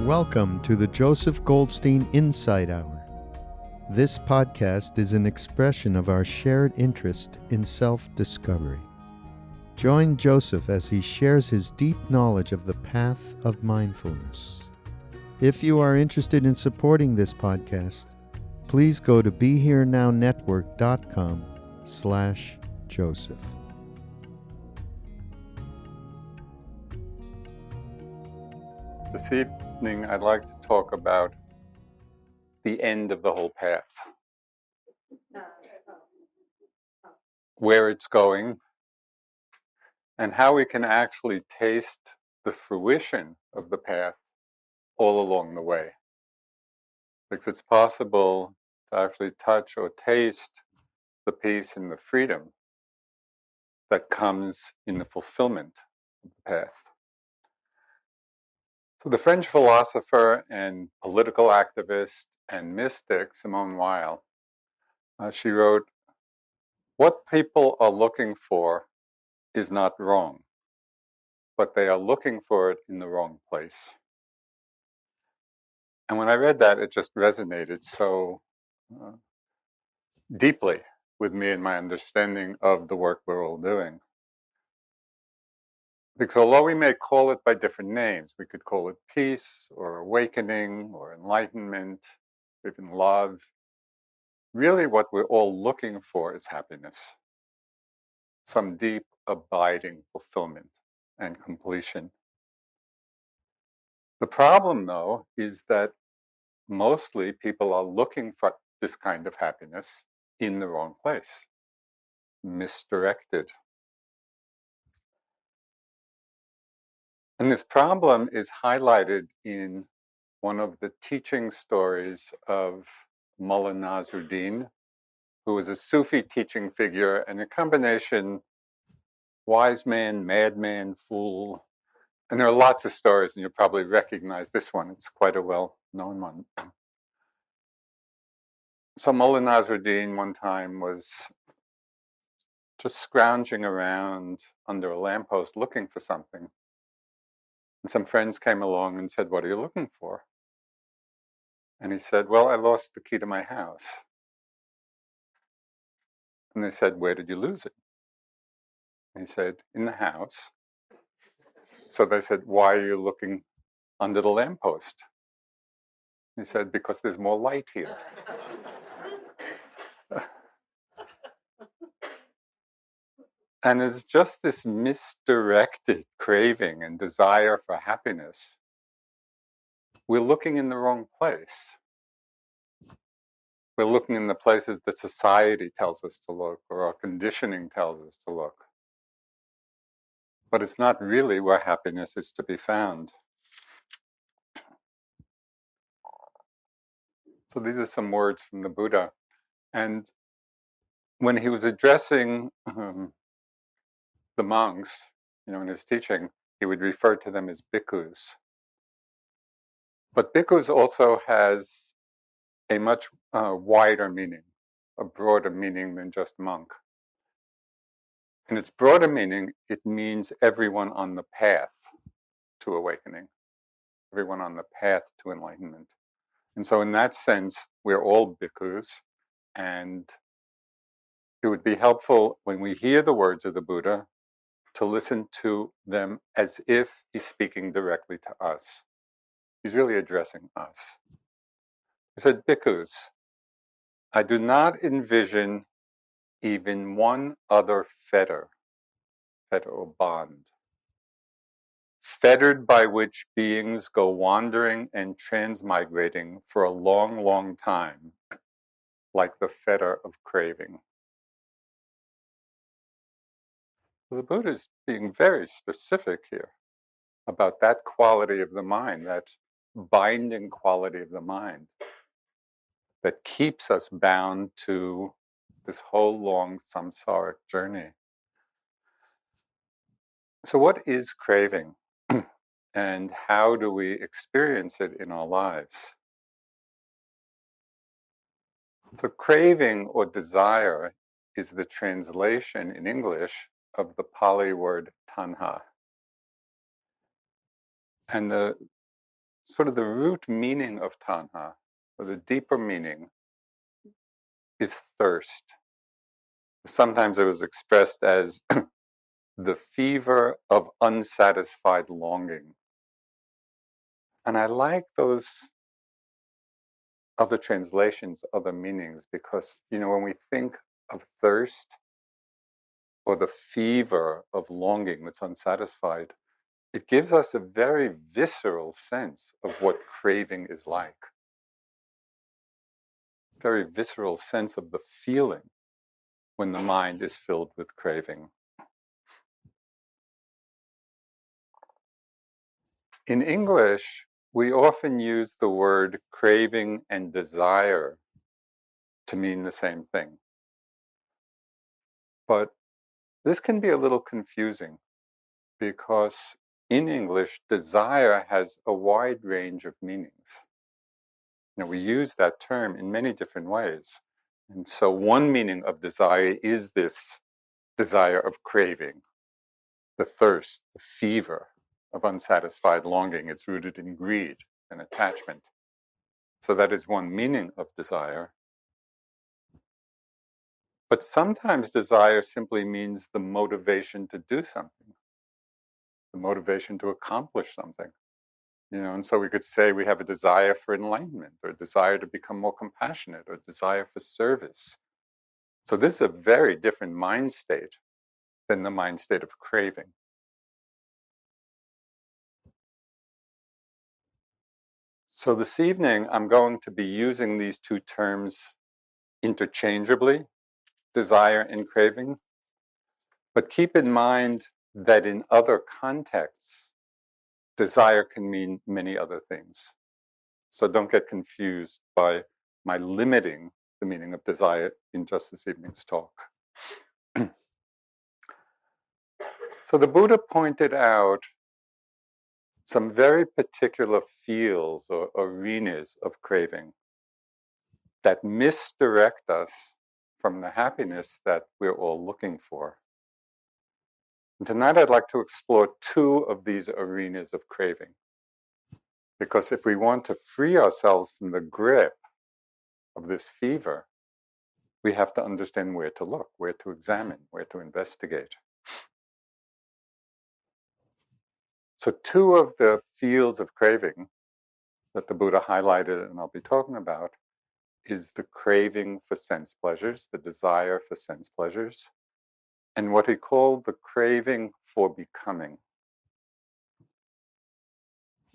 Welcome to the Joseph Goldstein Insight Hour. This podcast is an expression of our shared interest in self-discovery. Join Joseph as he shares his deep knowledge of the path of mindfulness. If you are interested in supporting this podcast, please go to BeHereNowNetwork.com/Joseph. This evening, I'd like to talk about the end of the whole path, where it's going, and how we can actually taste the fruition of the path all along the way. Because it's possible to actually touch or taste the peace and the freedom that comes in the fulfillment of the path. So the French philosopher and political activist and mystic Simone Weil, she wrote, "What people are looking for is not wrong, but they are looking for it in the wrong place." And when I read that, it just resonated so deeply with me and my understanding of the work we're all doing. Because although we may call it by different names, we could call it peace or awakening or enlightenment, or even love, really what we're all looking for is happiness, some deep, abiding fulfillment and completion. The problem, though, is that mostly people are looking for this kind of happiness in the wrong place, misdirected. And this problem is highlighted in one of the teaching stories of Mullah Nasruddin, who was a Sufi teaching figure and a combination wise man, madman, fool. And there are lots of stories, and you'll probably recognize this one. It's quite a well-known one. So Mullah Nasruddin one time was just scrounging around under a lamppost looking for something. And some friends came along and said, "What are you looking for?" And he said, "Well, I lost the key to my house." And they said, "Where did you lose it?" And he said, "In the house." So they said, "Why are you looking under the lamppost?" He said, "Because there's more light here." And it's just this misdirected craving and desire for happiness. We're looking in the wrong place. We're looking in the places that society tells us to look, or our conditioning tells us to look. But it's not really where happiness is to be found. So these are some words from the Buddha. And when he was addressing the monks, in his teaching, he would refer to them as bhikkhus. But bhikkhus also has a much wider meaning, a broader meaning than just monk. In its broader meaning, it means everyone on the path to awakening, everyone on the path to enlightenment. And so in that sense, we're all bhikkhus, and it would be helpful when we hear the words of the Buddha to listen to them as if he's speaking directly to us. He's really addressing us. He said, "Bhikkhus, I do not envision even one other fetter or bond, fettered by which beings go wandering and transmigrating for a long, long time, like the fetter of craving." So the Buddha is being very specific here about that quality of the mind, that binding quality of the mind that keeps us bound to this whole long samsaric journey. So what is craving? And how do we experience it in our lives? So craving or desire is the translation in English of the Pali word tanha. And the sort of the root meaning of tanha, or the deeper meaning, is thirst. Sometimes it was expressed as the fever of unsatisfied longing. And I like those other translations, other meanings, because, when we think of thirst or the fever of longing that's unsatisfied, it gives us a very visceral sense of what craving is like. Very visceral sense of the feeling when the mind is filled with craving. In English, we often use the word craving and desire to mean the same thing. But this can be a little confusing because in English, desire has a wide range of meanings. We use that term in many different ways. And so one meaning of desire is this desire of craving, the thirst, the fever of unsatisfied longing. It's rooted in greed and attachment. So that is one meaning of desire. But sometimes desire simply means the motivation to do something, the motivation to accomplish something. And so we could say we have a desire for enlightenment, or a desire to become more compassionate, or a desire for service. So this is a very different mind state than the mind state of craving. So this evening, I'm going to be using these two terms interchangeably, desire and craving. But keep in mind that in other contexts, desire can mean many other things. So don't get confused by my limiting the meaning of desire in just this evening's talk. So the Buddha pointed out some very particular fields or arenas of craving that misdirect us from the happiness that we're all looking for. And tonight I'd like to explore two of these arenas of craving. Because if we want to free ourselves from the grip of this fever, we have to understand where to look, where to examine, where to investigate. So two of the fields of craving that the Buddha highlighted and I'll be talking about is the craving for sense pleasures, the desire for sense pleasures, and what he called the craving for becoming.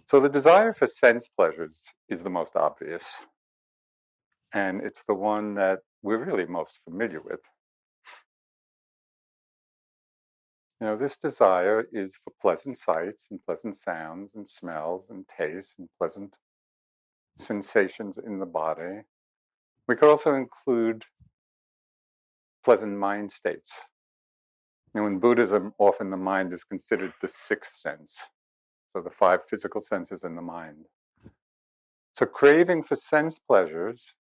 So the desire for sense pleasures is the most obvious, and it's the one that we're really most familiar with. This desire is for pleasant sights and pleasant sounds and smells and tastes and pleasant sensations in the body. We could also include pleasant mind states. In Buddhism, often the mind is considered the sixth sense, so the five physical senses in the mind. So craving for sense pleasures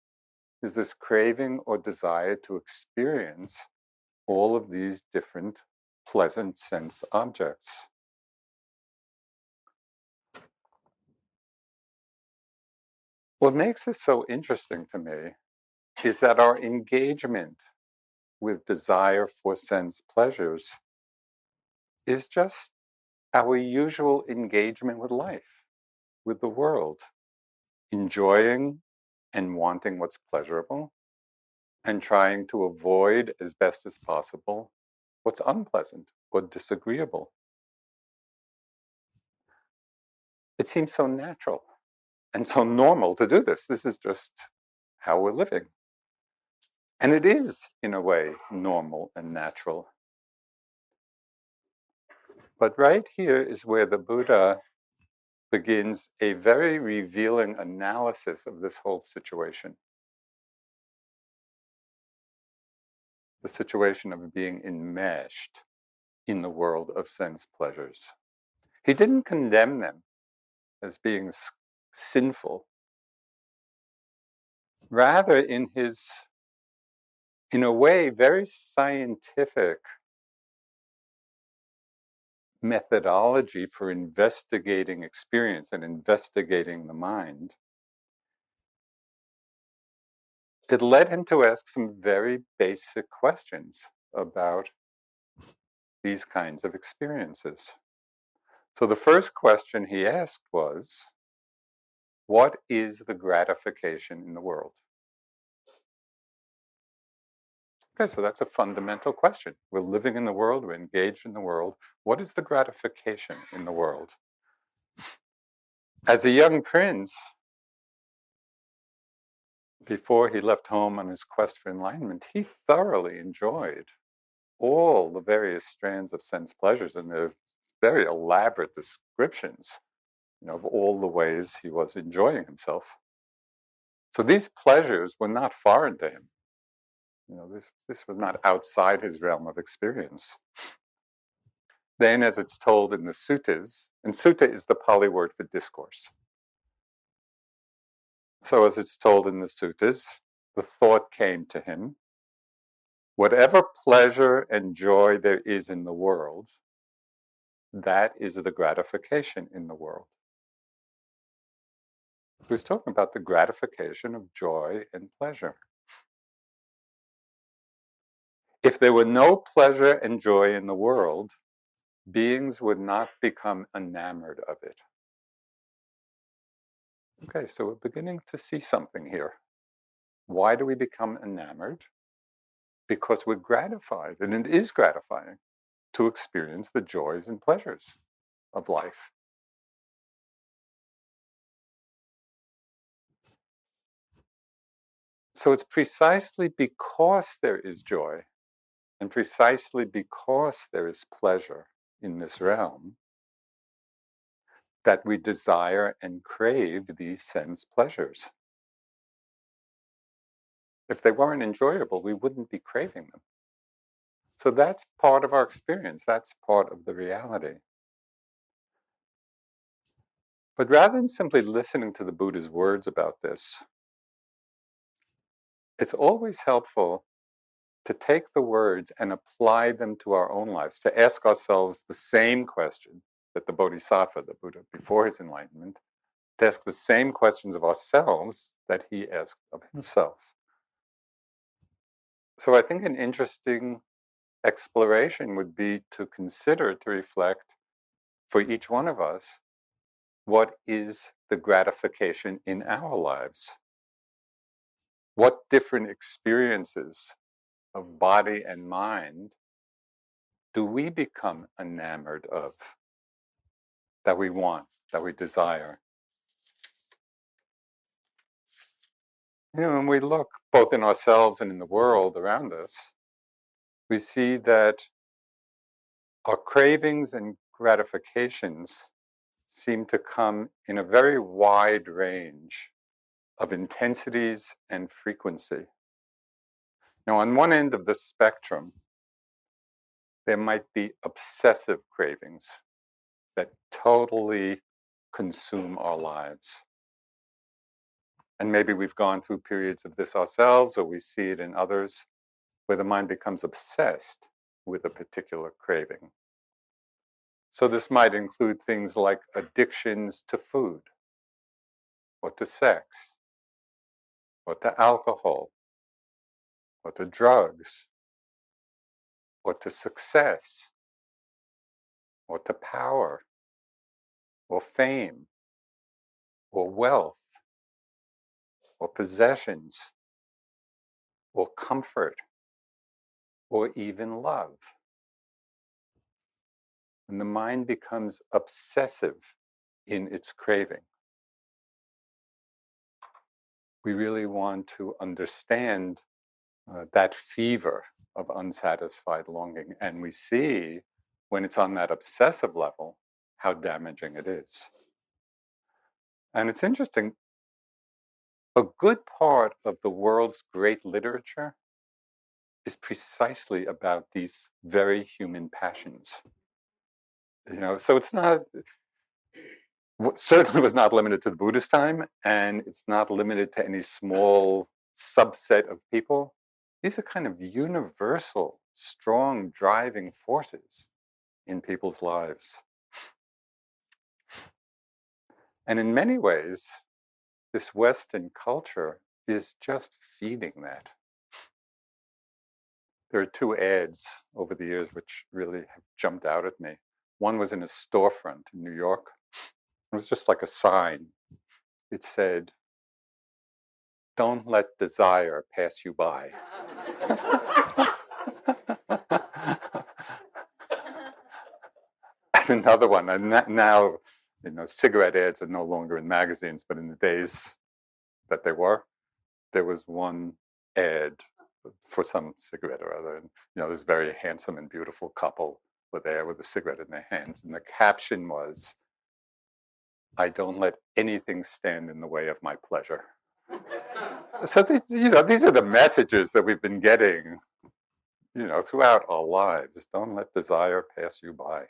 is this craving or desire to experience all of these different pleasant sense objects. What makes this so interesting to me is that our engagement with desire for sense pleasures is just our usual engagement with life, with the world, enjoying and wanting what's pleasurable and trying to avoid as best as possible what's unpleasant or disagreeable. It seems so natural and so normal to do this. This is just how we're living. And it is, in a way, normal and natural. But right here is where the Buddha begins a very revealing analysis of this whole situation. The situation of being enmeshed in the world of sense pleasures. He didn't condemn them as being sinful. Rather, in his, in a way, very scientific methodology for investigating experience and investigating the mind, it led him to ask some very basic questions about these kinds of experiences. So the first question he asked was, what is the gratification in the world? Okay, so that's a fundamental question. We're living in the world, we're engaged in the world. What is the gratification in the world? As a young prince, before he left home on his quest for enlightenment, he thoroughly enjoyed all the various strands of sense pleasures, and they're very elaborate descriptions, of all the ways he was enjoying himself. So these pleasures were not foreign to him. This was not outside his realm of experience. Then, as it's told in the suttas, and sutta is the Pali word for discourse. So as it's told in the suttas, the thought came to him, whatever pleasure and joy there is in the world, that is the gratification in the world. So he's talking about the gratification of joy and pleasure. If there were no pleasure and joy in the world, beings would not become enamored of it. Okay, so we're beginning to see something here. Why do we become enamored? Because we're gratified, and it is gratifying to experience the joys and pleasures of life. So it's precisely because there is joy, and precisely because there is pleasure in this realm, that we desire and crave these sense pleasures. If they weren't enjoyable, we wouldn't be craving them. So that's part of our experience. That's part of the reality. But rather than simply listening to the Buddha's words about this, it's always helpful to take the words and apply them to our own lives, to ask ourselves the same question that the Bodhisattva, the Buddha before his enlightenment, to ask the same questions of ourselves that he asked of himself. So I think an interesting exploration would be to consider, to reflect for each one of us, what is the gratification in our lives? What different experiences of body and mind do we become enamored of, that we want, that we desire? When we look both in ourselves and in the world around us, we see that our cravings and gratifications seem to come in a very wide range of intensities and frequency. Now, on one end of the spectrum, there might be obsessive cravings that totally consume our lives. And maybe we've gone through periods of this ourselves, or we see it in others, where the mind becomes obsessed with a particular craving. So this might include things like addictions to food, or to sex, or to alcohol, or to drugs, or to success, or to power, or fame, or wealth, or possessions, or comfort, or even love. And the mind becomes obsessive in its craving. We really want to understand that fever of unsatisfied longing. And we see, when it's on that obsessive level, how damaging it is. And it's interesting, a good part of the world's great literature is precisely about these very human passions. So it's not, certainly was not limited to the Buddhist time, and it's not limited to any small subset of people. These are kind of universal, strong driving forces in people's lives. And in many ways, this Western culture is just feeding that. There are two ads over the years which really have jumped out at me. One was in a storefront in New York. It was just like a sign. It said, "Don't let desire pass you by." And another one, and now, cigarette ads are no longer in magazines, but in the days that they were, there was one ad for some cigarette or other, and this very handsome and beautiful couple were there with a cigarette in their hands, and the caption was, "I don't let anything stand in the way of my pleasure." So these are the messages that we've been getting, throughout our lives. Don't let desire pass you by.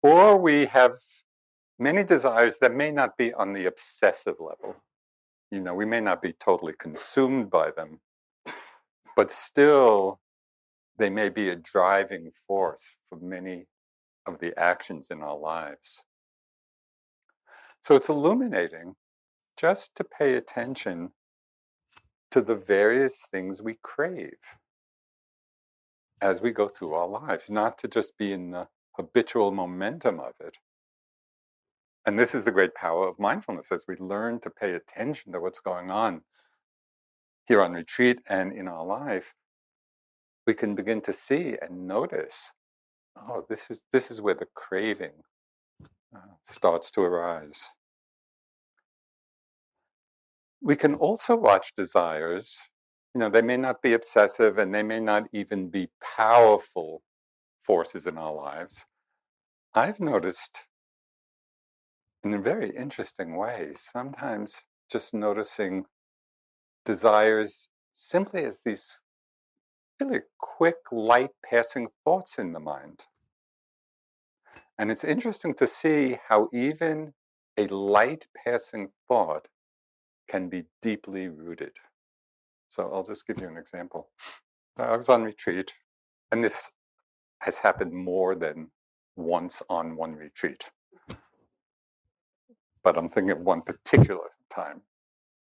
Or we have many desires that may not be on the obsessive level. We may not be totally consumed by them, but still they may be a driving force for many of the actions in our lives. So it's illuminating just to pay attention to the various things we crave as we go through our lives, not to just be in the habitual momentum of it. And this is the great power of mindfulness as we learn to pay attention to what's going on here on retreat and in our life. We can begin to see and notice, oh, this is where the craving starts to arise. We can also watch desires. They may not be obsessive and they may not even be powerful forces in our lives. I've noticed in a very interesting way, sometimes just noticing desires simply as these really quick, light passing thoughts in the mind. And it's interesting to see how even a light passing thought can be deeply rooted. So I'll just give you an example. I was on retreat, and this has happened more than once on one retreat. But I'm thinking of one particular time.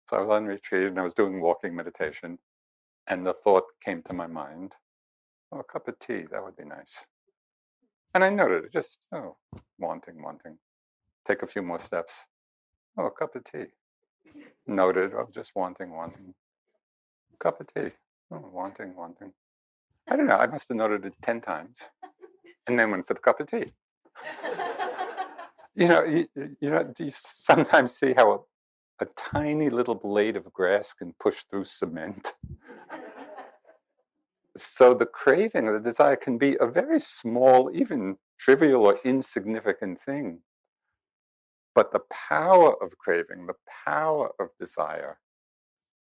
So I was on retreat and I was doing walking meditation, and the thought came to my mind, oh, a cup of tea, that would be nice. And I noted it, just, wanting. Take a few more steps. Oh, a cup of tea. Noted, oh, just wanting. Cup of tea. Oh, wanting. I don't know, I must have noted it 10 times and then went for the cup of tea. Do you sometimes see how a tiny little blade of grass can push through cement? So the craving, the desire can be a very small, even trivial or insignificant thing. But the power of craving, the power of desire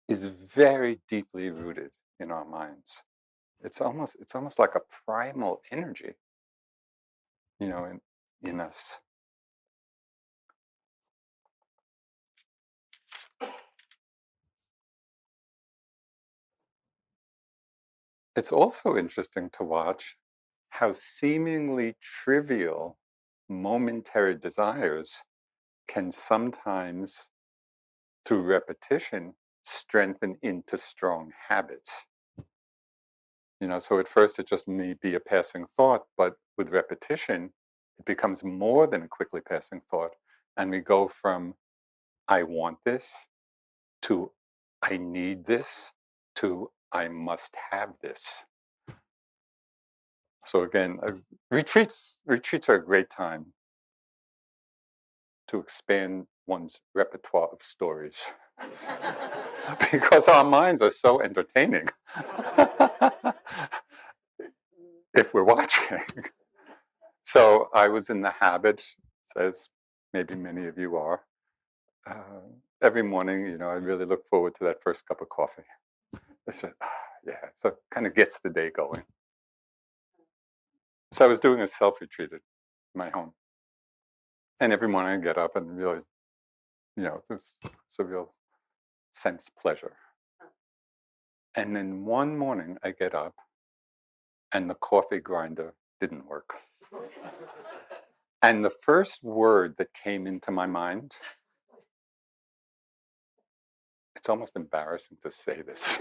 is very deeply rooted in our minds. It's almost like a primal energy, in us. It's also interesting to watch how seemingly trivial momentary desires can sometimes, through repetition, strengthen into strong habits. So at first it just may be a passing thought, but with repetition, it becomes more than a quickly passing thought. And we go from, I want this, to I need this, to I must have this. So again, retreats are a great time to expand one's repertoire of stories because our minds are so entertaining if we're watching. So I was in the habit, as maybe many of you are, every morning, I really look forward to that first cup of coffee. It's just, yeah, so it kind of gets the day going. So I was doing a self-retreat at my home. And every morning I get up and realize, there's a real sense pleasure. And then one morning I get up and the coffee grinder didn't work. And the first word that came into my mind, it's almost embarrassing to say this.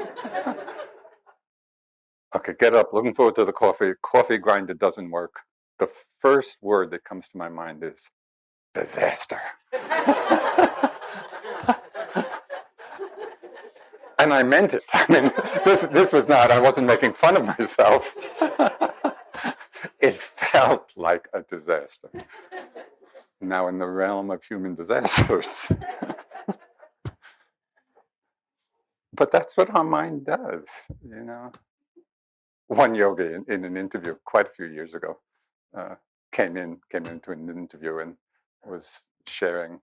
Okay, get up, looking forward to the coffee grinder doesn't work. The first word that comes to my mind is disaster. And I meant it. I mean, this was not, I wasn't making fun of myself. It felt like a disaster. Now, in the realm of human disasters. But that's what our mind does, you know. One yogi in an interview quite a few years ago came into an interview and was sharing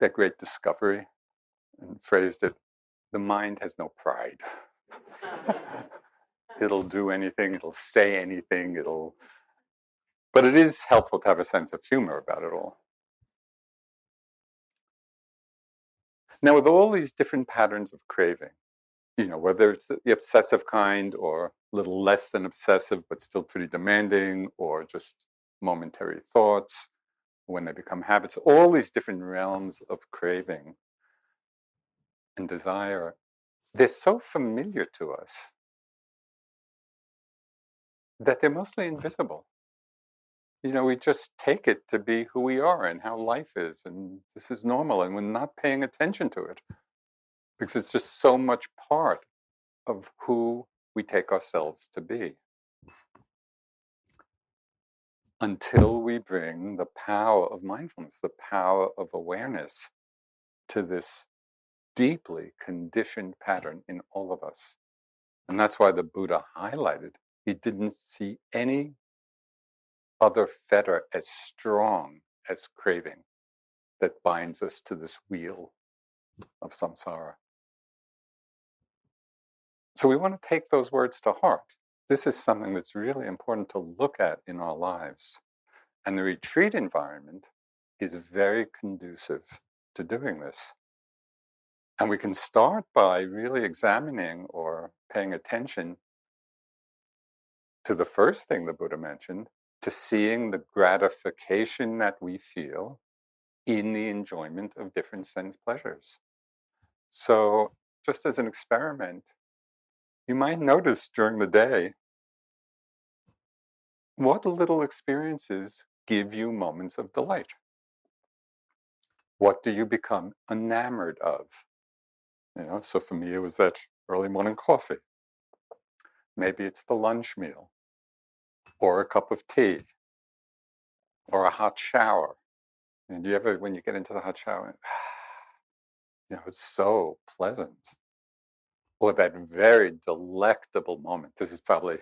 their great discovery and phrased it, the mind has no pride. It'll do anything, it'll say anything, but it is helpful to have a sense of humor about it all. Now, with all these different patterns of craving, you know, whether it's the obsessive kind or a little less than obsessive, but still pretty demanding, or just momentary thoughts when they become habits, all these different realms of craving and desire, they're so familiar to us that they're mostly invisible. You know, we just take it to be who we are and how life is, and this is normal, and we're not paying attention to it because it's just so much part of who we take ourselves to be. Until we bring the power of mindfulness, the power of awareness to this deeply conditioned pattern in all of us. And that's why the Buddha highlighted, he didn't see any other fetter as strong as craving that binds us to this wheel of samsara. So we want to take those words to heart. This is something that's really important to look at in our lives. And the retreat environment is very conducive to doing this. And we can start by really examining or paying attention to the first thing the Buddha mentioned, to seeing the gratification that we feel in the enjoyment of different sense pleasures. So, just as an experiment, you might notice during the day what little experiences give you moments of delight. What do you become enamored of? You know, so for me, it was that early morning coffee. Maybe it's the lunch meal, or a cup of tea, or a hot shower. And you ever, when you get into the hot shower, you know, it's so pleasant. Or that very delectable moment. This is probably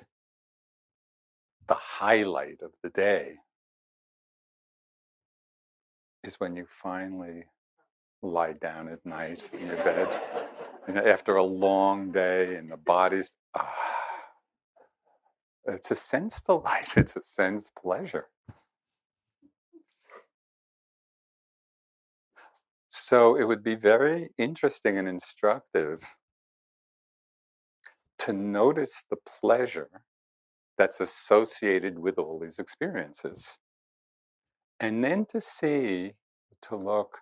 the highlight of the day, is when you finally lie down at night in your bed, you know, after a long day and the body's, it's a sense delight, it's a sense pleasure. So it would be very interesting and instructive to notice the pleasure that's associated with all these experiences. And then to look,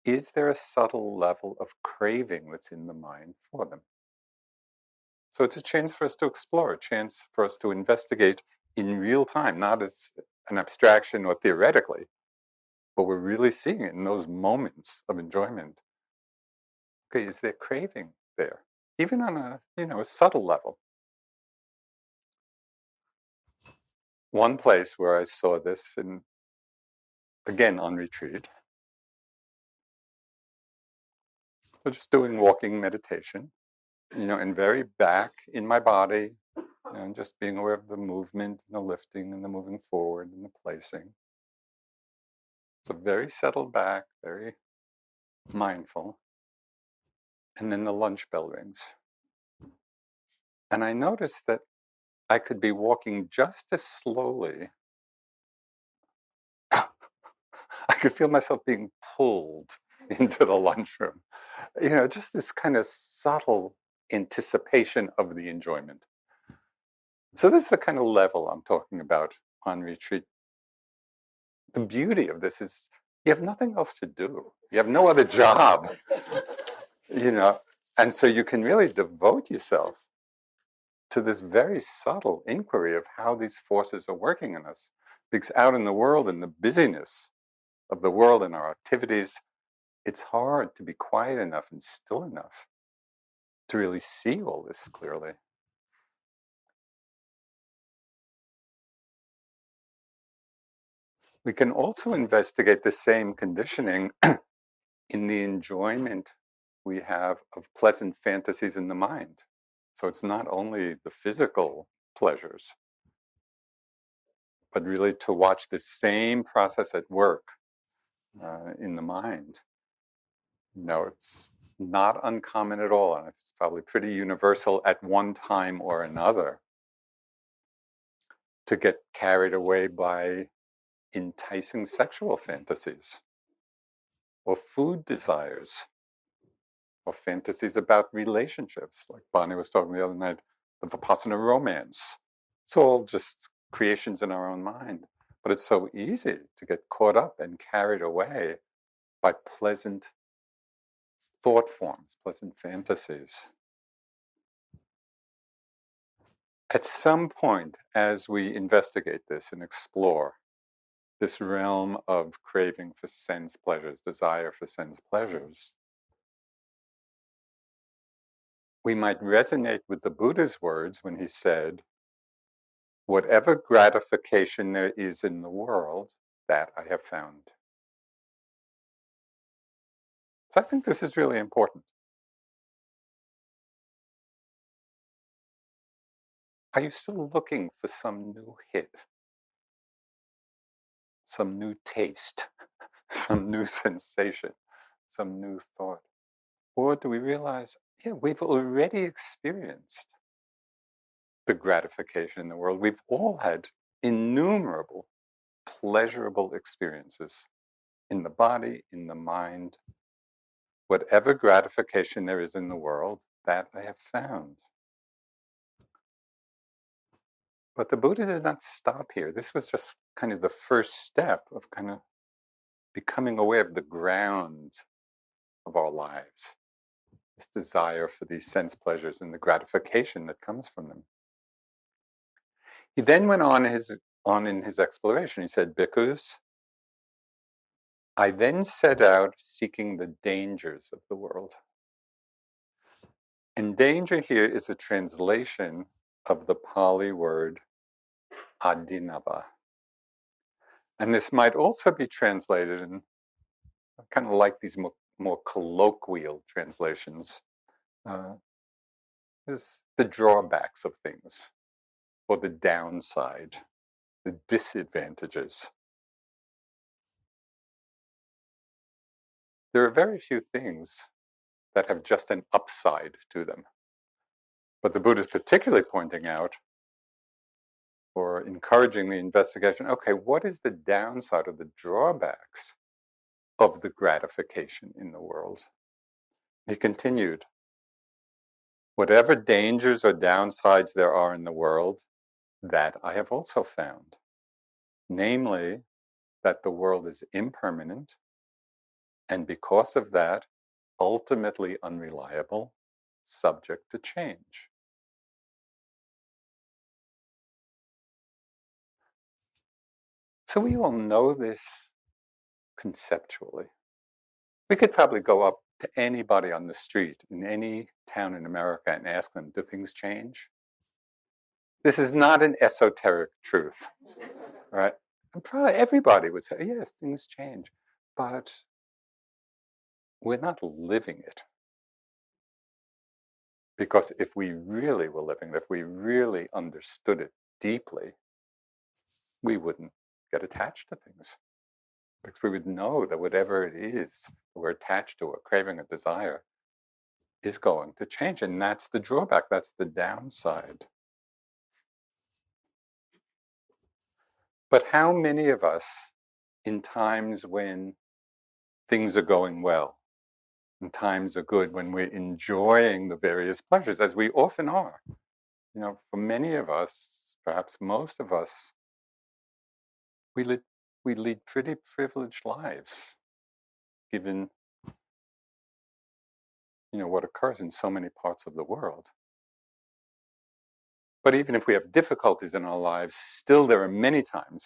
is there a subtle level of craving that's in the mind for them? So it's a chance for us to explore, a chance for us to investigate in real time, not as an abstraction or theoretically, but we're really seeing it in those moments of enjoyment. Okay, is there craving there? Even on a subtle level. One place where I saw this, and again on retreat, so just doing walking meditation, and very back in my body, and just being aware of the movement and the lifting and the moving forward and the placing. So very settled back, very mindful. And then the lunch bell rings. And I noticed that I could be walking just as slowly. I could feel myself being pulled into the lunchroom. Just this kind of subtle anticipation of the enjoyment. So this is the kind of level I'm talking about on retreat. The beauty of this is you have nothing else to do. You have no other job, you know, and so you can really devote yourself to this very subtle inquiry of how these forces are working in us. Because out in the world, in the busyness of the world and our activities, it's hard to be quiet enough and still enough to really see all this clearly. We can also investigate the same conditioning in the enjoyment we have of pleasant fantasies in the mind. So it's not only the physical pleasures, but really to watch the same process at work in the mind. It's not uncommon at all, and it's probably pretty universal at one time or another to get carried away by enticing sexual fantasies or food desires or fantasies about relationships, like Bonnie was talking the other night, the Vipassana romance. It's all just creations in our own mind. But it's so easy to get caught up and carried away by pleasant thought forms, pleasant fantasies. At some point, as we investigate this and explore this realm of craving for sense pleasures, desire for sense pleasures, we might resonate with the Buddha's words when he said, "Whatever gratification there is in the world, that I have found." So I think this is really important. Are you still looking for some new hit, some new taste, some new sensation, some new thought? Or do we realize, yeah, we've already experienced the gratification in the world? We've all had innumerable pleasurable experiences in the body, in the mind. Whatever gratification there is in the world, that I have found. But the Buddha did not stop here. This was just kind of the first step of kind of becoming aware of the ground of our lives, this desire for these sense pleasures and the gratification that comes from them. He then went on in his exploration. He said, "Bhikkhus, I then set out seeking the dangers of the world." And danger here is a translation of the Pali word adinava. And this might also be translated in kind of like these more colloquial translations, is the drawbacks of things, or the downside, the disadvantages. There are very few things that have just an upside to them. But the Buddha is particularly pointing out or encouraging the investigation, okay, what is the downside or the drawbacks of the gratification in the world? He continued, "Whatever dangers or downsides there are in the world, that I have also found. Namely, that the world is impermanent, and because of that, ultimately unreliable, subject to change." So we all know this conceptually. We could probably go up to anybody on the street in any town in America and ask them, do things change? This is not an esoteric truth, right? And probably everybody would say, yes, things change, but we're not living it. Because if we really were living it, if we really understood it deeply, we wouldn't get attached to things. Because we would know that whatever it is we're attached to, a craving, a desire, is going to change. And that's the drawback, that's the downside. But how many of us, in times when things are going well, and times are good, when we're enjoying the various pleasures, as we often are, for many of us, perhaps most of us, we lead pretty privileged lives, given what occurs in so many parts of the world. But even if we have difficulties in our lives, still there are many times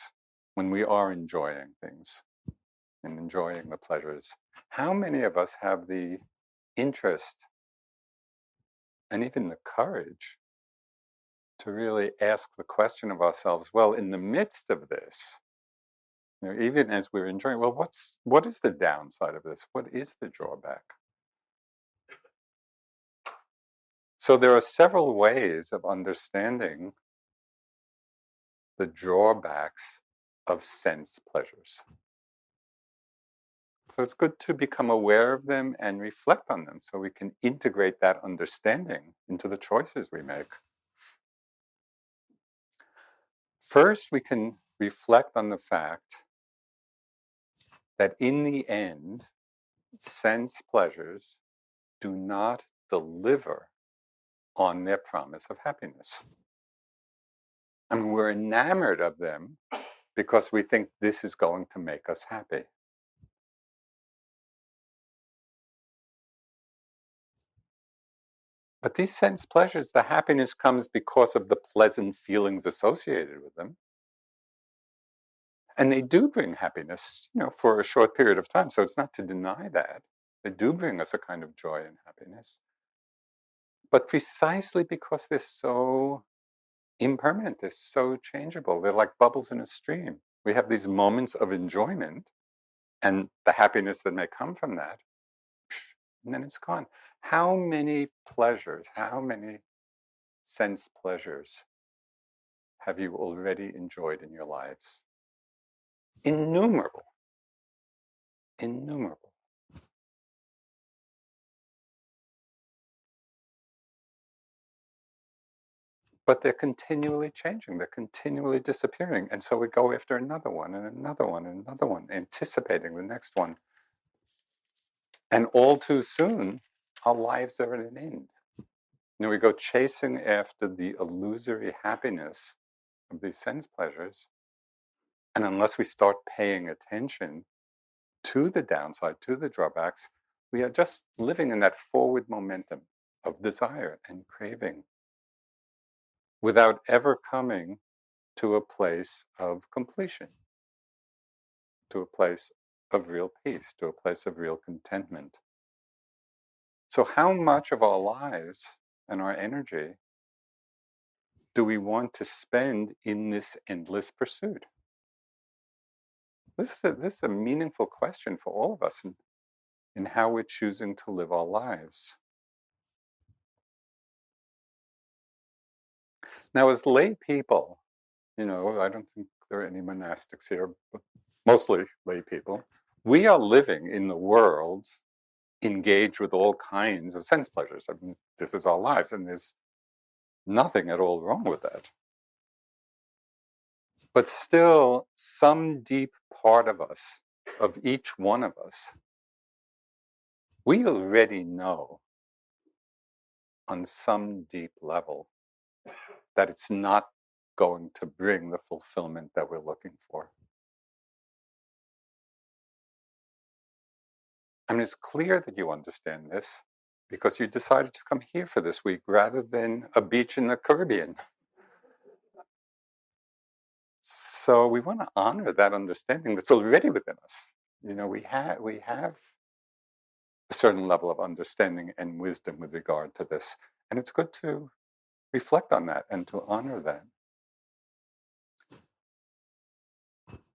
when we are enjoying things and enjoying the pleasures. How many of us have the interest and even the courage to really ask the question of ourselves, well, in the midst of this, even as we're enjoying, well, what is the downside of this? What is the drawback? So there are several ways of understanding the drawbacks of sense pleasures. So it's good to become aware of them and reflect on them so we can integrate that understanding into the choices we make. First, we can reflect on the fact that in the end, sense pleasures do not deliver on their promise of happiness. I mean, we're enamored of them because we think this is going to make us happy. But these sense pleasures, the happiness comes because of the pleasant feelings associated with them. And they do bring happiness, for a short period of time. So it's not to deny that. They do bring us a kind of joy and happiness. But precisely because they're so impermanent, they're so changeable, they're like bubbles in a stream. We have these moments of enjoyment and the happiness that may come from that, and then it's gone. How many pleasures, how many sense pleasures have you already enjoyed in your lives? Innumerable. Innumerable. But they're continually changing, they're continually disappearing. And so we go after another one and another one and another one, anticipating the next one. And all too soon, our lives are at an end. We go chasing after the illusory happiness of these sense pleasures. And unless we start paying attention to the downside, to the drawbacks, we are just living in that forward momentum of desire and craving without ever coming to a place of completion, to a place of real peace, to a place of real contentment. So how much of our lives and our energy do we want to spend in this endless pursuit? This is a meaningful question for all of us in how we're choosing to live our lives. Now, as lay people, I don't think there are any monastics here, but mostly lay people, we are living in the world engaged with all kinds of sense pleasures. I mean, this is our lives, and there's nothing at all wrong with that. But still, some deep part of us, of each one of us, we already know on some deep level that it's not going to bring the fulfillment that we're looking for. I mean, it's clear that you understand this because you decided to come here for this week rather than a beach in the Caribbean. So we want to honor that understanding that's already within us. We have a certain level of understanding and wisdom with regard to this, and it's good to reflect on that and to honor that.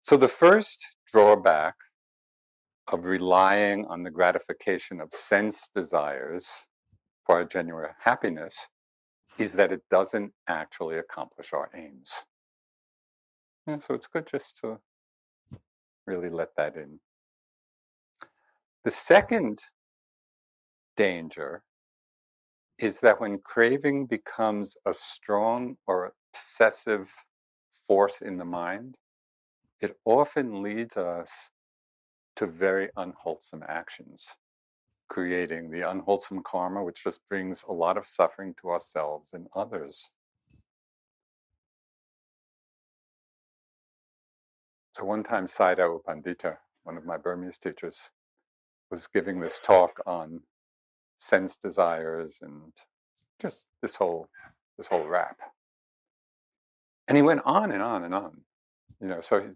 So the first drawback of relying on the gratification of sense desires for our genuine happiness is that it doesn't actually accomplish our aims. So it's good just to really let that in. The second danger is that when craving becomes a strong or obsessive force in the mind, it often leads us to very unwholesome actions, creating the unwholesome karma, which just brings a lot of suffering to ourselves and others. So one time Sayadaw Pandita, one of my Burmese teachers, was giving this talk on sense desires and just this whole rap. And he went on and on and on. So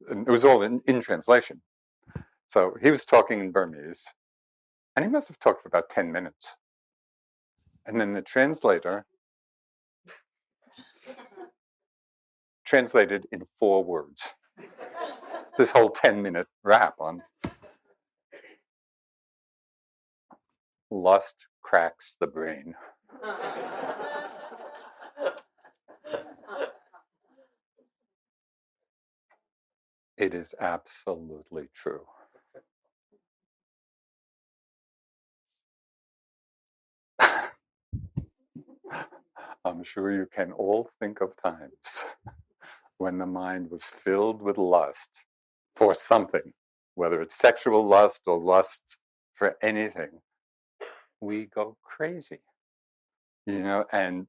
and it was all in translation. So he was talking in Burmese, and he must have talked for about 10 minutes. And then the translator translated in 4 words this whole 10-minute rap on lust cracks the brain. It is absolutely true. I'm sure you can all think of times when the mind was filled with lust for something, whether it's sexual lust or lust for anything. We go crazy, and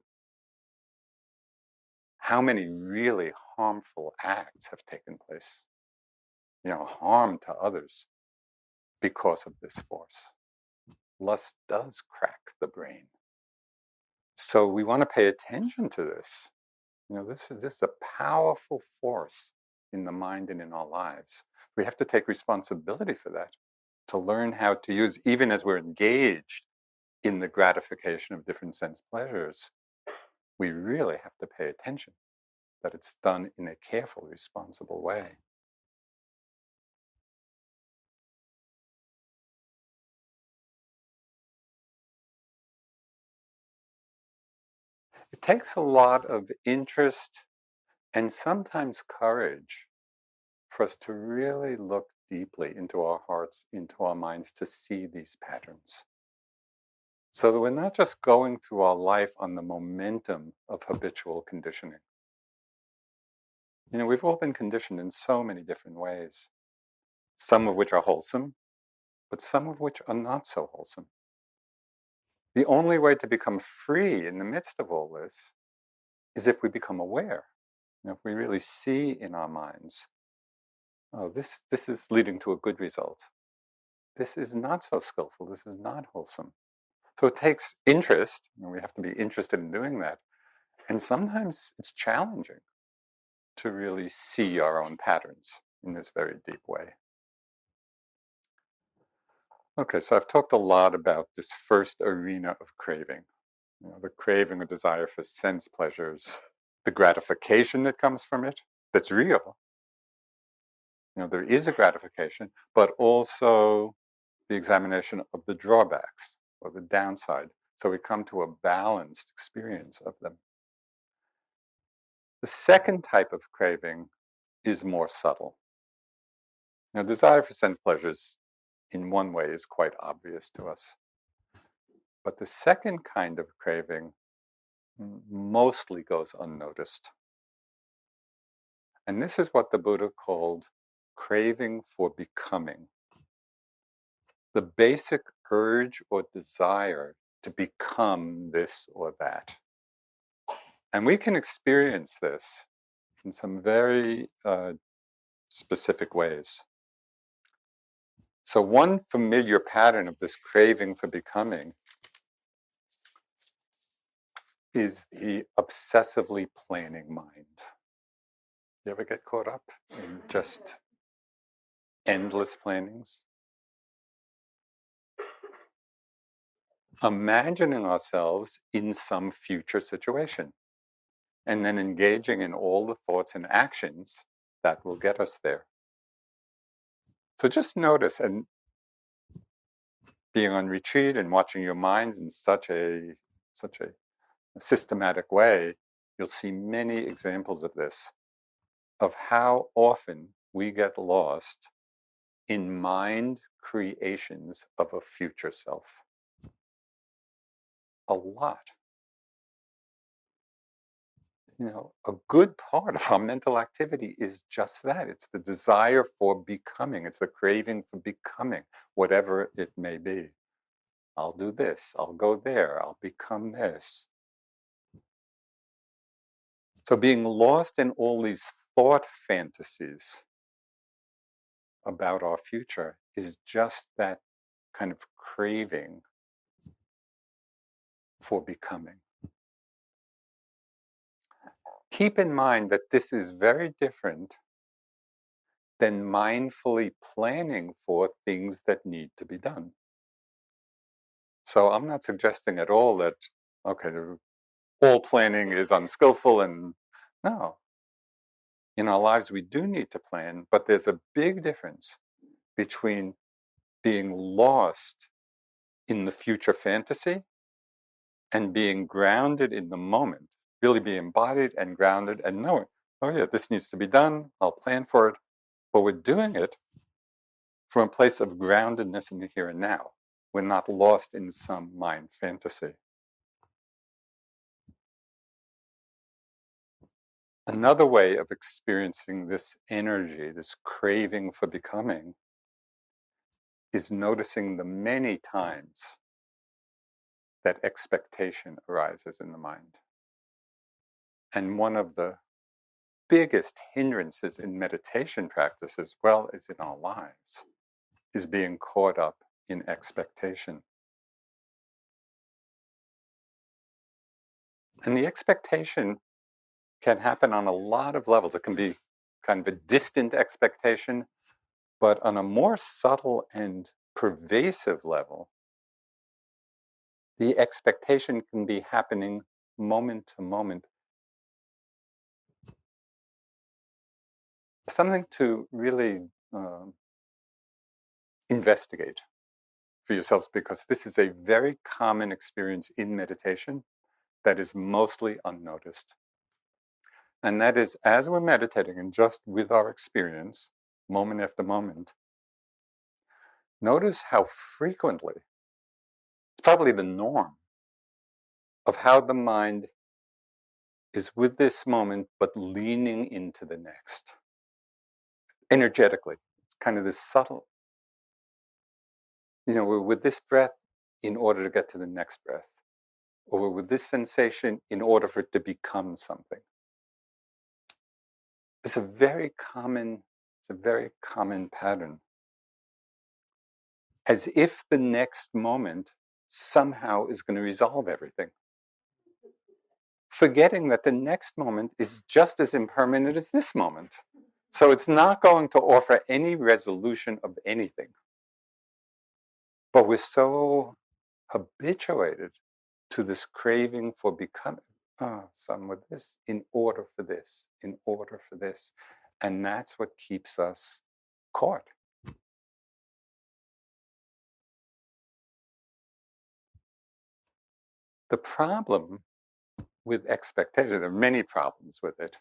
how many really harmful acts have taken place, harm to others because of this force. Lust does crack the brain. So we want to pay attention to this. This is a powerful force in the mind and in our lives. We have to take responsibility for that, to learn how to use, even as we're engaged in the gratification of different sense pleasures, we really have to pay attention that it's done in a careful, responsible way. It takes a lot of interest and sometimes courage for us to really look deeply into our hearts, into our minds, to see these patterns. So that we're not just going through our life on the momentum of habitual conditioning. We've all been conditioned in so many different ways, some of which are wholesome, but some of which are not so wholesome. The only way to become free in the midst of all this is if we become aware. If we really see in our minds, oh, this is leading to a good result. This is not so skillful. This is not wholesome. So it takes interest, and we have to be interested in doing that. And sometimes it's challenging to really see our own patterns in this very deep way. Okay, so I've talked a lot about this first arena of craving, the craving or desire for sense pleasures, the gratification that comes from it, that's real. There is a gratification, but also the examination of the drawbacks or the downside. So we come to a balanced experience of them. The second type of craving is more subtle. Desire for sense pleasures in one way is quite obvious to us. But the second kind of craving mostly goes unnoticed. And this is what the Buddha called craving for becoming. The basic urge or desire to become this or that. And we can experience this in some very specific ways. So one familiar pattern of this craving for becoming is the obsessively planning mind. You ever get caught up in just endless plannings? Imagining ourselves in some future situation and then engaging in all the thoughts and actions that will get us there. So just notice, and being on retreat and watching your minds in such a systematic way, you'll see many examples of this, of how often we get lost in mind creations of a future self. A lot. A good part of our mental activity is just that. It's the desire for becoming. It's the craving for becoming, whatever it may be. I'll do this. I'll go there. I'll become this. So being lost in all these thought fantasies about our future is just that kind of craving for becoming. Keep in mind that this is very different than mindfully planning for things that need to be done. So I'm not suggesting at all that, okay, all planning is unskillful, and no. In our lives, we do need to plan, but there's a big difference between being lost in the future fantasy and being grounded in the moment, really be embodied and grounded and knowing, oh yeah, this needs to be done, I'll plan for it. But we're doing it from a place of groundedness in the here and now. We're not lost in some mind fantasy. Another way of experiencing this energy, this craving for becoming, is noticing the many times that expectation arises in the mind. And one of the biggest hindrances in meditation practice, as well as in our lives, is being caught up in expectation. And the expectation can happen on a lot of levels. It can be kind of a distant expectation, but on a more subtle and pervasive level, the expectation can be happening moment to moment. Something to really investigate for yourselves, because this is a very common experience in meditation that is mostly unnoticed. And that is, as we're meditating and just with our experience, moment after moment, notice how frequently, it's probably the norm, of how the mind is with this moment, but leaning into the next. Energetically, it's kind of this subtle, we're with this breath in order to get to the next breath, or we're with this sensation in order for it to become something. It's a very common pattern. As if the next moment somehow is going to resolve everything. Forgetting that the next moment is just as impermanent as this moment. So it's not going to offer any resolution of anything. But we're so habituated to this craving for becoming. Some with this, in order for this, in order for this. And that's what keeps us caught. The problem with expectation, there are many problems with it,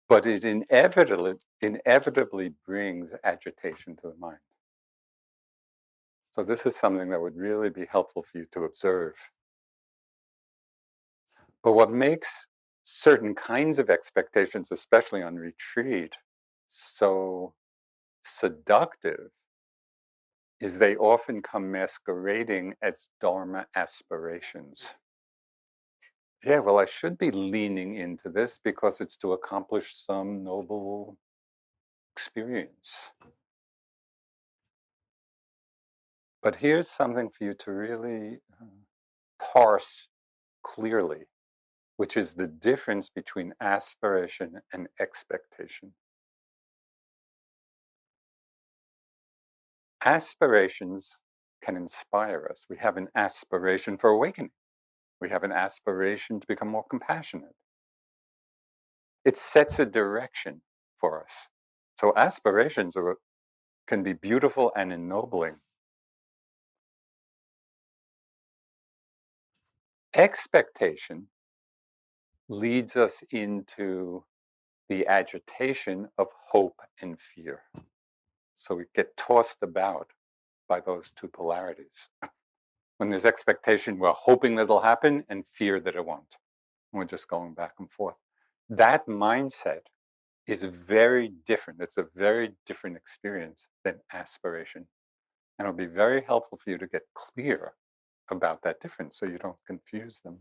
but it inevitably brings agitation to the mind. So this is something that would really be helpful for you to observe. But what makes certain kinds of expectations, especially on retreat, so seductive is they often come masquerading as Dharma aspirations. Yeah, well, I should be leaning into this because it's to accomplish some noble experience. But here's something for you to really parse clearly, which is the difference between aspiration and expectation. Aspirations can inspire us. We have an aspiration for awakening. We have an aspiration to become more compassionate. It sets a direction for us. So aspirations can be beautiful and ennobling. Expectation leads us into the agitation of hope and fear. So we get tossed about by those two polarities. When there's expectation, we're hoping that it'll happen, and fear that it won't. We're just going back and forth. That mindset is very different. It's a very different experience than aspiration. And it'll be very helpful for you to get clear about that difference so you don't confuse them.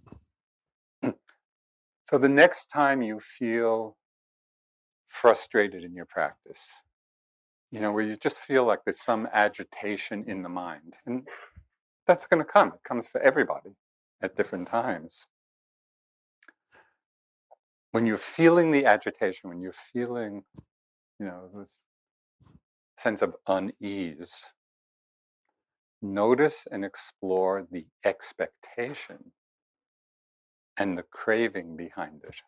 So the next time you feel frustrated in your practice, where you just feel like there's some agitation in the mind. And that's going to come. It comes for everybody at different times. When you're feeling the agitation, when you're feeling, this sense of unease, notice and explore the expectation and the craving behind it.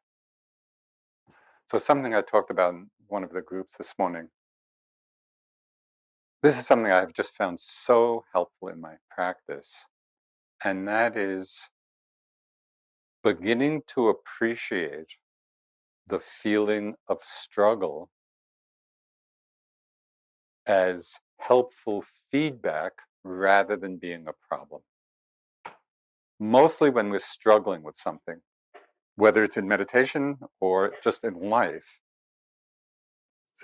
So something I talked about in one of the groups this morning, this is something I've just found so helpful in my practice, and that is beginning to appreciate the feeling of struggle as helpful feedback rather than being a problem. Mostly when we're struggling with something, whether it's in meditation or just in life,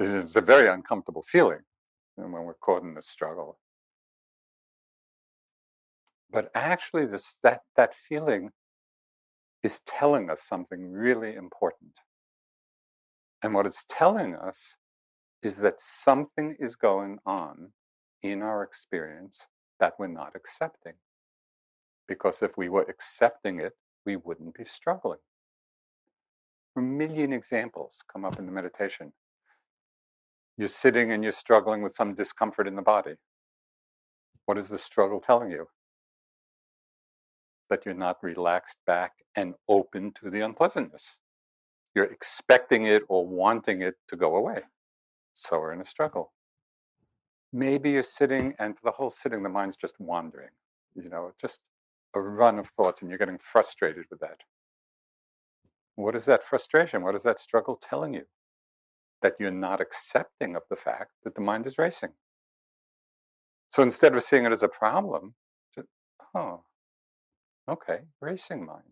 it's a very uncomfortable feeling when we're caught in the struggle. But actually, that feeling is telling us something really important. And what it's telling us is that something is going on in our experience that we're not accepting. Because if we were accepting it, we wouldn't be struggling. A million examples come up in the meditation. You're sitting and you're struggling with some discomfort in the body. What is the struggle telling you? That you're not relaxed back and open to the unpleasantness. You're expecting it or wanting it to go away. So we're in a struggle. Maybe you're sitting and for the whole sitting, the mind's just wandering, just a run of thoughts and you're getting frustrated with that. What is that frustration? What is that struggle telling you? That you're not accepting of the fact that the mind is racing. So instead of seeing it as a problem, just, okay, racing mind.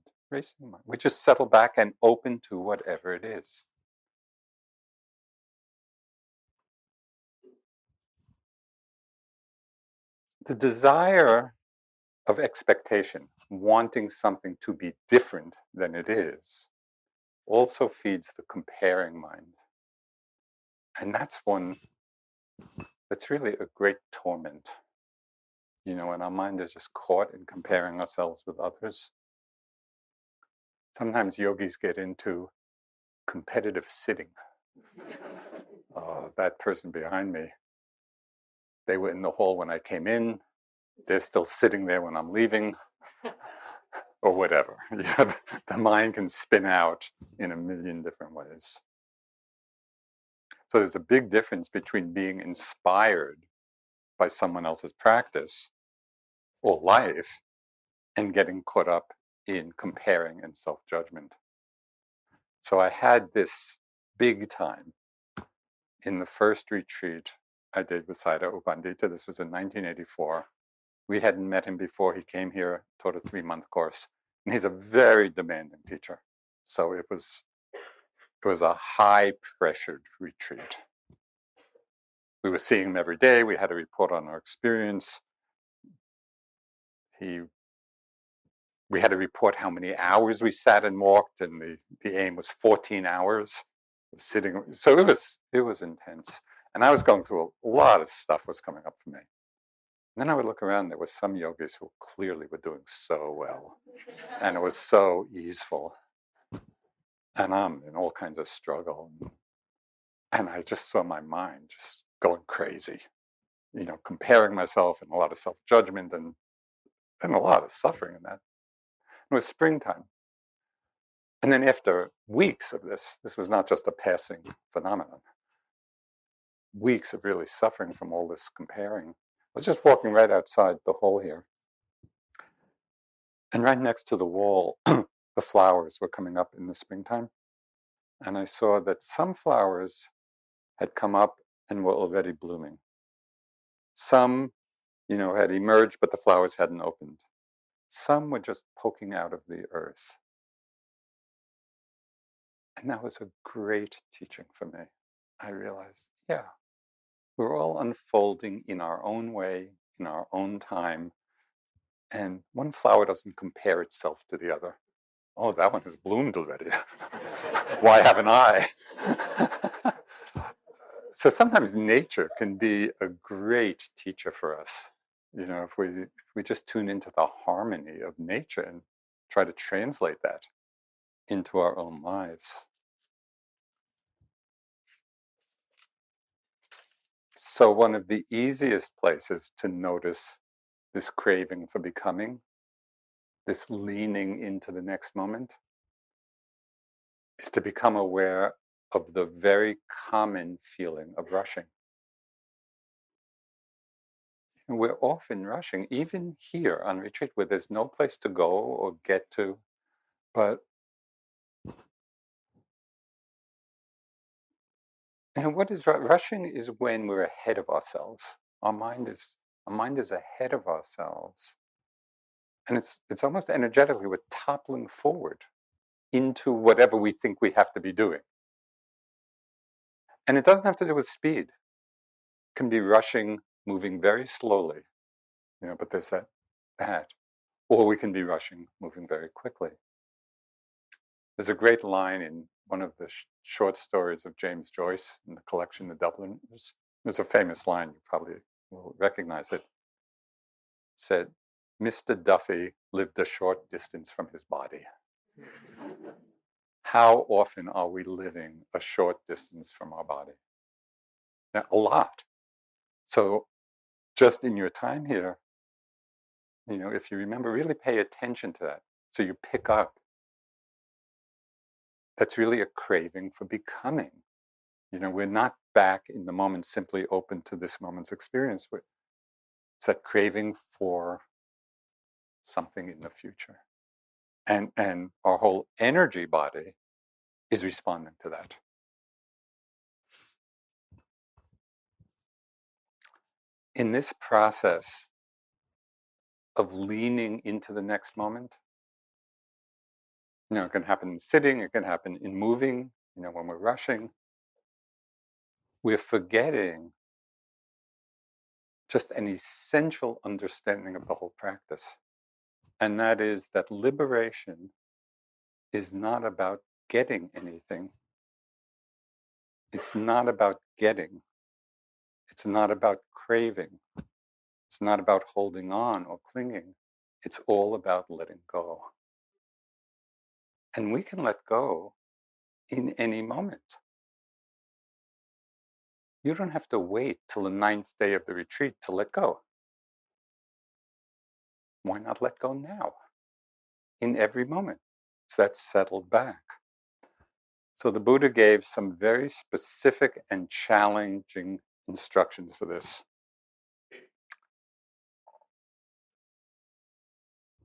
We just settle back and open to whatever it is. The desire of expectation, wanting something to be different than it is, also feeds the comparing mind. And that's one that's really a great torment. When our mind is just caught in comparing ourselves with others. Sometimes yogis get into competitive sitting. Oh, that person behind me, they were in the hall when I came in. They're still sitting there when I'm leaving, or whatever. The mind can spin out in a million different ways. So there's a big difference between being inspired by someone else's practice or life and getting caught up in comparing and self-judgment. So I had this big time in the first retreat I did with Sayadaw U Pandita. This was in 1984. We hadn't met him before. He came here, taught a 3-month course, and he's a very demanding teacher. So it was a high-pressured retreat. We were seeing him every day. We had to report on our experience. We had to report how many hours we sat and walked, and the aim was 14 hours of sitting. So it was intense. And I was going through a lot of stuff was coming up for me. And then I would look around, there were some yogis who clearly were doing so well. And it was so easeful. And I'm in all kinds of struggle. And I just saw my mind just going crazy, comparing myself and a lot of self-judgment and a lot of suffering in that. It was springtime. And then after weeks of this was not just a passing phenomenon. Weeks of really suffering from all this comparing. I was just walking right outside the hall here. And right next to the wall, the flowers were coming up in the springtime. And I saw that some flowers had come up and were already blooming. Some, had emerged, but the flowers hadn't opened. Some were just poking out of the earth. And that was a great teaching for me. I realized, we're all unfolding in our own way, in our own time. And one flower doesn't compare itself to the other. Oh, that one has bloomed already. Why haven't I? So sometimes nature can be a great teacher for us. If we just tune into the harmony of nature and try to translate that into our own lives. So one of the easiest places to notice this craving for becoming, this leaning into the next moment, is to become aware of the very common feeling of rushing. And we're often rushing, even here on retreat, where there's no place to go or get to. But and what is rushing is when we're ahead of ourselves. Our mind is ahead of ourselves, and it's almost energetically we're toppling forward into whatever we think we have to be doing. And it doesn't have to do with speed. It can be rushing, moving very slowly, but there's that. Or we can be rushing, moving very quickly. There's a great line in one of the short stories of James Joyce in the collection The Dubliners. There's a famous line, you probably will recognize it. It said, Mr. Duffy lived a short distance from his body. How often are we living a short distance from our body? Now, a lot. So just in your time here, if you remember, really pay attention to that. So you pick up. That's really a craving for becoming. We're not back in the moment, simply open to this moment's experience. It's that craving for something in the future. And our whole energy body is responding to that. In this process of leaning into the next moment, it can happen in sitting, it can happen in moving, when we're rushing. We're forgetting just an essential understanding of the whole practice. And that is that liberation is not about getting anything. It's not about getting. It's not about craving. It's not about holding on or clinging. It's all about letting go. And we can let go in any moment. You don't have to wait till the 9th day of the retreat to let go. Why not let go now? In every moment. So that's settled back. So the Buddha gave some very specific and challenging instructions for this.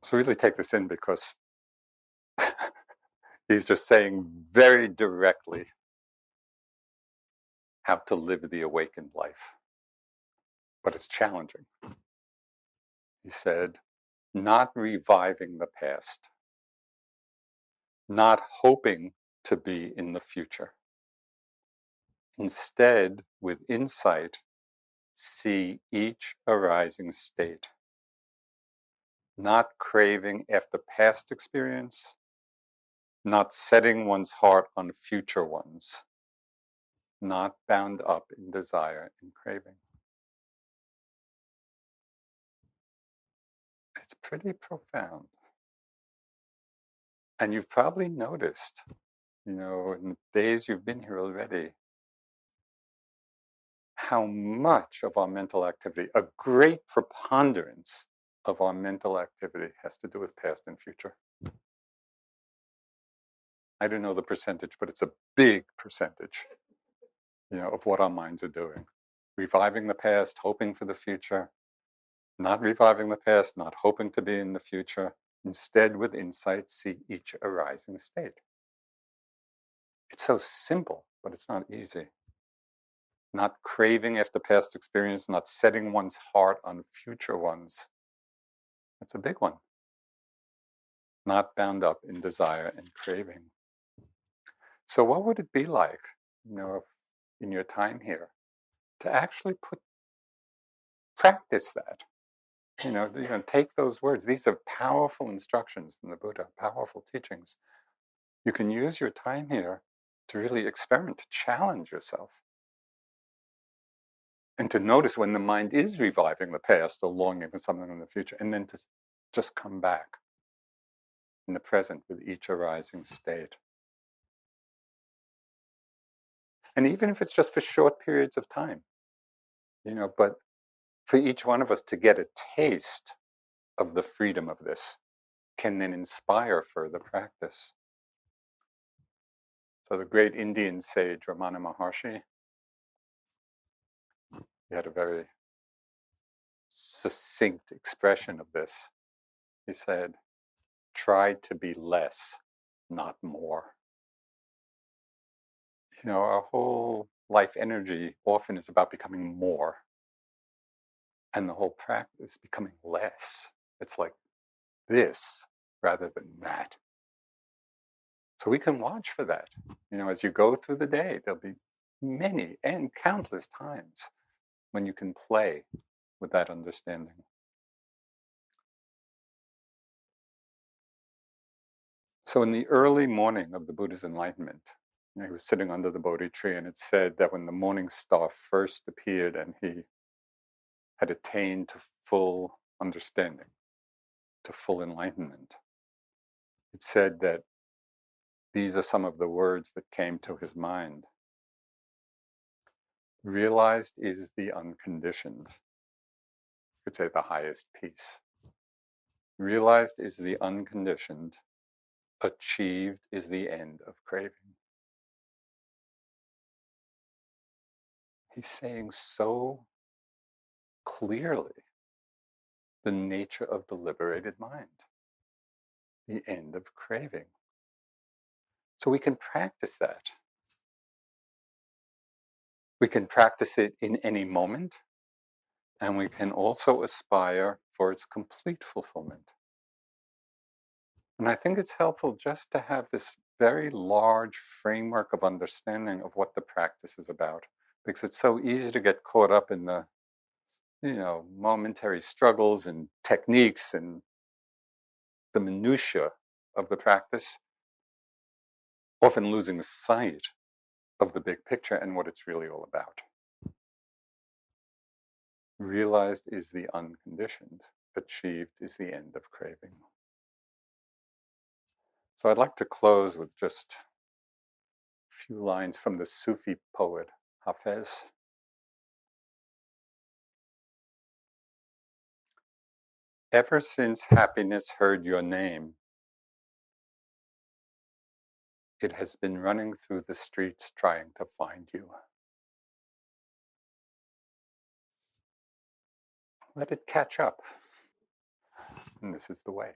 So really take this in, because he's just saying very directly how to live the awakened life. But it's challenging. He said, not reviving the past, not hoping to be in the future. Instead, with insight, see each arising state. Not craving after past experience, not setting one's heart on future ones, not bound up in desire and craving. It's pretty profound. And you've probably noticed, in the days you've been here already, how much of our mental activity, a great preponderance of our mental activity, has to do with past and future. I don't know the percentage, but it's a big percentage, of what our minds are doing. Reviving the past, hoping for the future, not reviving the past, not hoping to be in the future. Instead, with insight, see each arising state. It's so simple, but it's not easy. Not craving after past experience, not setting one's heart on future ones. That's a big one. Not bound up in desire and craving. So what would it be like, in your time here, to actually practice that? Take those words. These are powerful instructions from the Buddha, powerful teachings. You can use your time here to really experiment, to challenge yourself. And to notice when the mind is reviving the past or longing for something in the future, and then to just come back in the present with each arising state. And even if it's just for short periods of time, but for each one of us to get a taste of the freedom of this can then inspire further practice. So the great Indian sage Ramana Maharshi, he had a very succinct expression of this. He said, try to be less, not more. Our whole life energy often is about becoming more, and the whole practice becoming less. It's like this rather than that. So we can watch for that. As you go through the day, there'll be many and countless times when you can play with that understanding. So in the early morning of the Buddha's enlightenment, he was sitting under the Bodhi tree, and it said that when the morning star first appeared and he had attained to full understanding, to full enlightenment, it said that these are some of the words that came to his mind. Realized is the unconditioned. You could say the highest peace. Realized is the unconditioned. Achieved is the end of craving. He's saying so clearly the nature of the liberated mind, the end of craving. So we can practice that. We can practice it in any moment, and we can also aspire for its complete fulfillment. And I think it's helpful just to have this very large framework of understanding of what the practice is about, because it's so easy to get caught up in the, momentary struggles and techniques and the minutiae of the practice, often losing sight of the big picture and what it's really all about. Realized is the unconditioned. Achieved is the end of craving. So I'd like to close with just a few lines from the Sufi poet Hafez. Ever since happiness heard your name, it has been running through the streets trying to find you. Let it catch up. And this is the way.